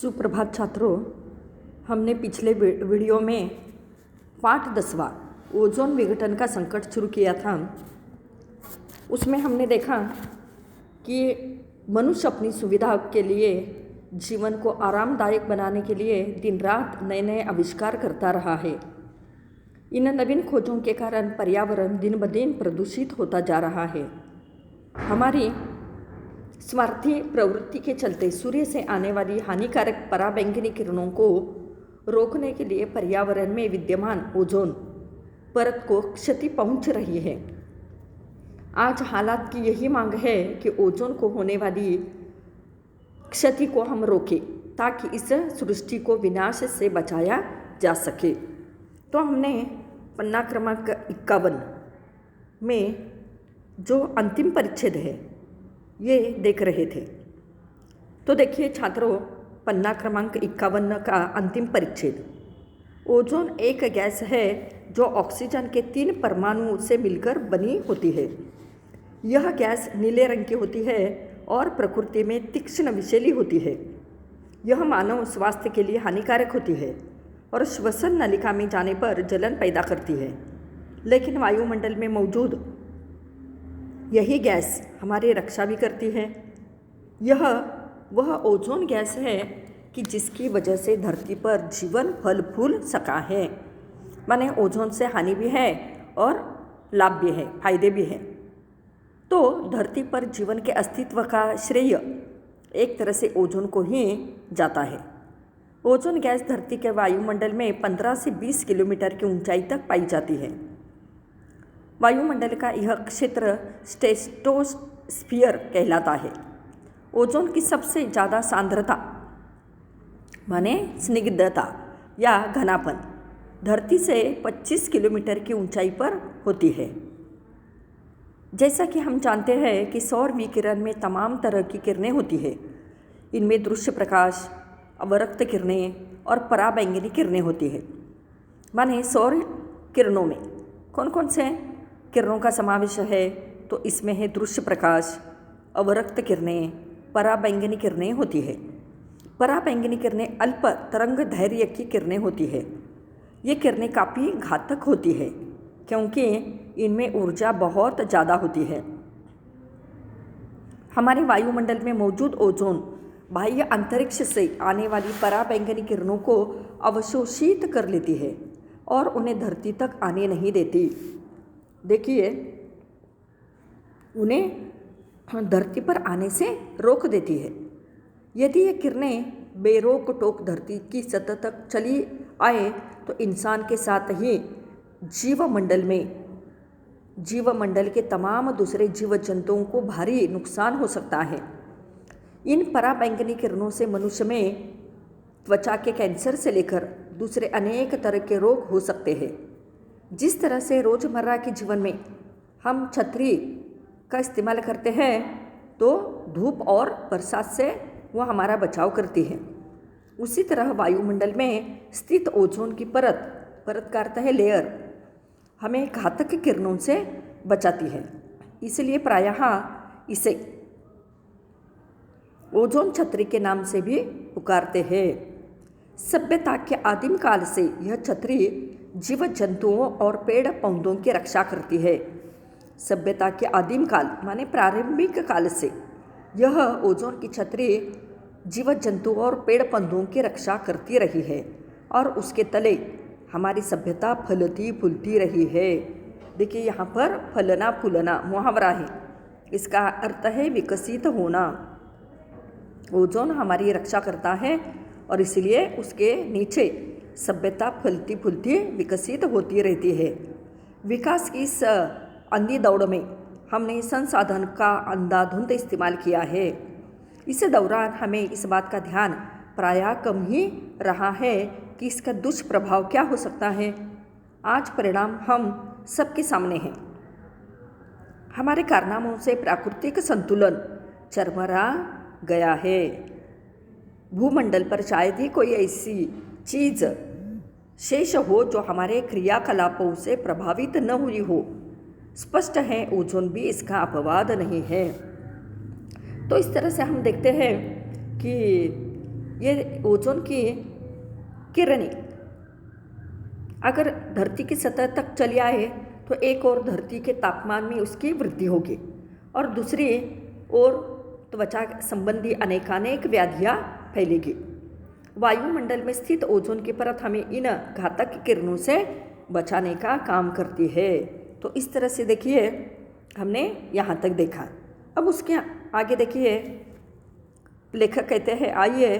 सुप्रभात छात्रों, हमने पिछले वीडियो में पाठ 10वां ओजोन विघटन का संकट शुरू किया था। उसमें हमने देखा कि मनुष्य अपनी सुविधा के लिए जीवन को आरामदायक बनाने के लिए दिन रात नए नए आविष्कार करता रहा है। इन नवीन खोजों के कारण पर्यावरण दिन ब दिन प्रदूषित होता जा रहा है। हमारी स्वार्थी प्रवृत्ति के चलते सूर्य से आने वाली हानिकारक पराबैंगनी किरणों को रोकने के लिए पर्यावरण में विद्यमान ओजोन परत को क्षति पहुंच रही है। आज हालात की यही मांग है कि ओजोन को होने वाली क्षति को हम रोकें ताकि इस सृष्टि को विनाश से बचाया जा सके। तो हमने पन्ना क्रमांक 51 में जो अंतिम परिच्छेद है ये देख रहे थे। तो देखिए छात्रों, पन्ना क्रमांक 51 का अंतिम परिच्छेद। ओजोन एक गैस है जो ऑक्सीजन के 3 परमाणुओं से मिलकर बनी होती है। यह गैस नीले रंग की होती है और प्रकृति में तीक्ष्ण विषैली होती है। यह मानव स्वास्थ्य के लिए हानिकारक होती है और श्वसन नलिका में जाने पर जलन पैदा करती है। लेकिन वायुमंडल में मौजूद यही गैस हमारी रक्षा भी करती है। यह वह ओजोन गैस है कि जिसकी वजह से धरती पर जीवन फल फूल सका है। माने ओजोन से हानि भी है और लाभ भी है, फायदे भी हैं। तो धरती पर जीवन के अस्तित्व का श्रेय एक तरह से ओजोन को ही जाता है। ओजोन गैस धरती के वायुमंडल में 15 से 20 किलोमीटर की ऊंचाई तक पाई जाती है। वायुमंडल का यह क्षेत्र स्ट्रेटोस्फीयर कहलाता है। ओजोन की सबसे ज़्यादा सांद्रता माने स्निग्धता या घनापन धरती से 25 किलोमीटर की ऊंचाई पर होती है। जैसा कि हम जानते हैं कि सौर विकिरण में तमाम तरह की किरणें होती है। इनमें दृश्य प्रकाश, अवरक्त किरणें और पराबैंगनी किरणें होती है। माने सौर किरणों में कौन कौन से किरणों का समावेश है? तो इसमें है दृश्य प्रकाश, अवरक्त किरणें, पराबैंगनी किरणें होती है। पराबैंगनी किरणें अल्प तरंग दैर्घ्य की किरणें होती है। ये किरणें काफ़ी घातक होती है क्योंकि इनमें ऊर्जा बहुत ज़्यादा होती है। हमारे वायुमंडल में मौजूद ओजोन बाह्य अंतरिक्ष से आने वाली पराबैंगनी किरणों को अवशोषित कर लेती है और उन्हें धरती तक आने नहीं देती। देखिए, उन्हें धरती पर आने से रोक देती है। यदि ये किरणें बेरोक टोक धरती की सतह तक चली आए तो इंसान के साथ ही जीवमंडल के तमाम दूसरे जीव जंतुओं को भारी नुकसान हो सकता है। इन पराबैंगनी किरणों से मनुष्य में त्वचा के कैंसर से लेकर दूसरे अनेक तरह के रोग हो सकते हैं। जिस तरह से रोज़मर्रा के जीवन में हम छतरी का इस्तेमाल करते हैं तो धूप और बरसात से वह हमारा बचाव करती है, उसी तरह वायुमंडल में स्थित ओजोन की परत का अर्थ है लेयर, हमें घातक किरणों से बचाती है। इसलिए प्रायः इसे ओजोन छतरी के नाम से भी पुकारते हैं। सभ्यता के आदिम काल से यह छतरी जीव जंतुओं और पेड़ पौधों की रक्षा करती है। सभ्यता के आदिम काल माने प्रारंभिक काल से यह ओजोन की छतरी जीव जंतुओं और पेड़ पौधों की रक्षा करती रही है और उसके तले हमारी सभ्यता फलती फूलती रही है। देखिए, यहाँ पर फलना फूलना मुहावरा है, इसका अर्थ है विकसित होना। ओजोन हमारी रक्षा करता है और इसलिए उसके नीचे सभ्यता फलती फूलती विकसित होती रहती है। विकास की इस अंधी दौड़ में हमने संसाधन का अंधाधुंध इस्तेमाल किया है। इस दौरान हमें इस बात का ध्यान प्रायः कम ही रहा है कि इसका दुष्प्रभाव क्या हो सकता है। आज परिणाम हम सबके सामने हैं। हमारे कारनामों से प्राकृतिक संतुलन चरमरा गया है। भूमंडल पर शायद ही कोई ऐसी चीज़ शेष हो जो हमारे क्रियाकलापों से प्रभावित न हुई हो। स्पष्ट है, ओजोन भी इसका अपवाद नहीं है। तो इस तरह से हम देखते हैं कि ये ओजोन की किरणें अगर धरती की सतह तक चली आए तो एक और धरती के तापमान में उसकी वृद्धि होगी और दूसरी ओर त्वचा संबंधी अनेकानेक व्याधियाँ फैलेगी। वायुमंडल में स्थित ओजोन की परत हमें इन घातक किरणों से बचाने का काम करती है। तो इस तरह से देखिए हमने यहाँ तक देखा। अब उसके आगे देखिए लेखक कहते हैं आइए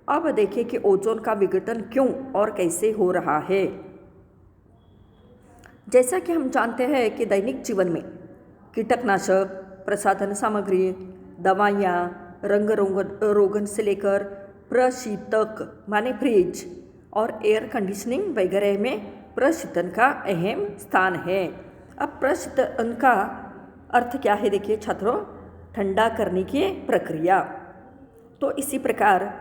अब देखिए कि ओजोन का विघटन क्यों और कैसे हो रहा है। जैसा कि हम जानते हैं कि दैनिक जीवन में कीटकनाशक, प्रसाधन सामग्री, दवाइयाँ, रंग रोगन से लेकर प्रशीतक माने फ्रिज और एयर कंडीशनिंग वगैरह में प्रशीतन का अहम स्थान है। अब प्रशीतन का अर्थ क्या है देखिए छात्रों, ठंडा करने की प्रक्रिया। तो इसी प्रकार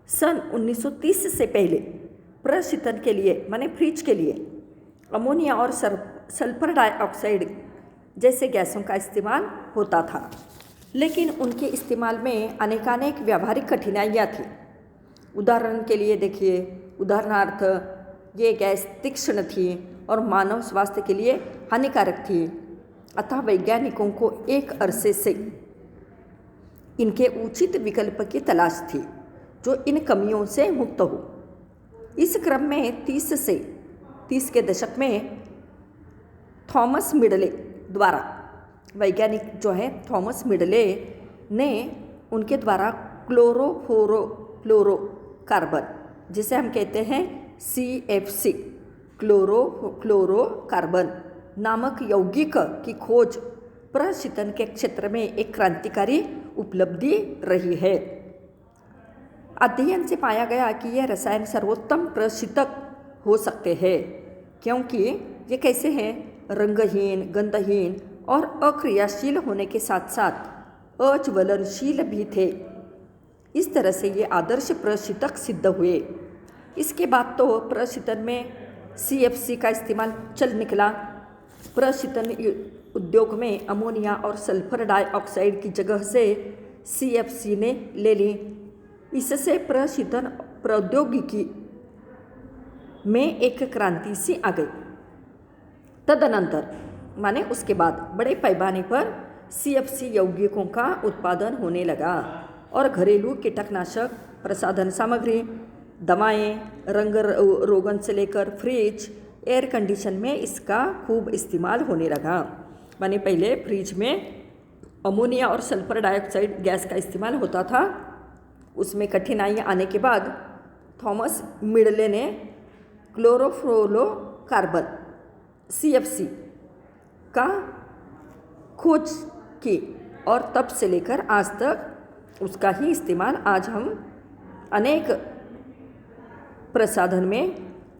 सन 1930 से पहले प्रशीतन के लिए माने फ्रिज के लिए अमोनिया और सल्फर डाइऑक्साइड जैसे गैसों का इस्तेमाल होता था, लेकिन उनके इस्तेमाल में अनेकानेक व्यावहारिक कठिनाइयाँ थी। उदाहरण के लिए देखिए, उदाहरणार्थ ये गैस तीक्ष्ण थी और मानव स्वास्थ्य के लिए हानिकारक थी, अतः वैज्ञानिकों को एक अरसे से इनके उचित विकल्प की तलाश थी जो इन कमियों से मुक्त हो। इस क्रम में 30 के दशक में थॉमस मिडले द्वारा, वैज्ञानिक जो है थॉमस मिडले ने उनके द्वारा क्लोरोफ्लोरोकार्बन जिसे हम कहते हैं CFC क्लोरोफ्लोरोकार्बन नामक यौगिक की खोज प्रशीतन के क्षेत्र में एक क्रांतिकारी उपलब्धि रही है। अध्ययन से पाया गया कि यह रसायन सर्वोत्तम प्रशीतक हो सकते हैं क्योंकि ये कैसे हैं, रंगहीन, गंधहीन और अक्रियाशील होने के साथ साथ अज्वलनशील भी थे। इस तरह से ये आदर्श प्रशीतक सिद्ध हुए। इसके बाद तो प्रशीतन में CFC का इस्तेमाल चल निकला। प्रशीतन उद्योग में अमोनिया और सल्फर डाइऑक्साइड की जगह से CFC ने ले ली। इससे प्रशीतन प्रौद्योगिकी में एक क्रांति सी आ गई। तदनंतर माने उसके बाद बड़े पैमाने पर CFC यौगिकों का उत्पादन होने लगा और घरेलू कीटकनाशक, प्रसाधन सामग्री, दवाएं, रंग रोगन से लेकर फ्रिज, एयर कंडीशन में इसका खूब इस्तेमाल होने लगा। माने पहले फ्रिज में अमोनिया और सल्फर डाइऑक्साइड गैस का इस्तेमाल होता था, उसमें कठिनाइयाँ आने के बाद थॉमस मिडले ने क्लोरोफ्लोरोकार्बन CFC का खोज की और तब से लेकर आज तक उसका ही इस्तेमाल आज हम अनेक प्रसाधन में,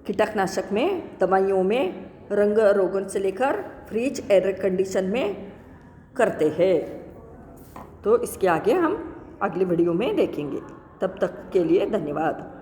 कीटकनाशक में, दवाइयों में, रंग रोगन से लेकर फ्रिज, एयर कंडीशन में करते हैं। तो इसके आगे हम अगले वीडियो में देखेंगे। तब तक के लिए धन्यवाद।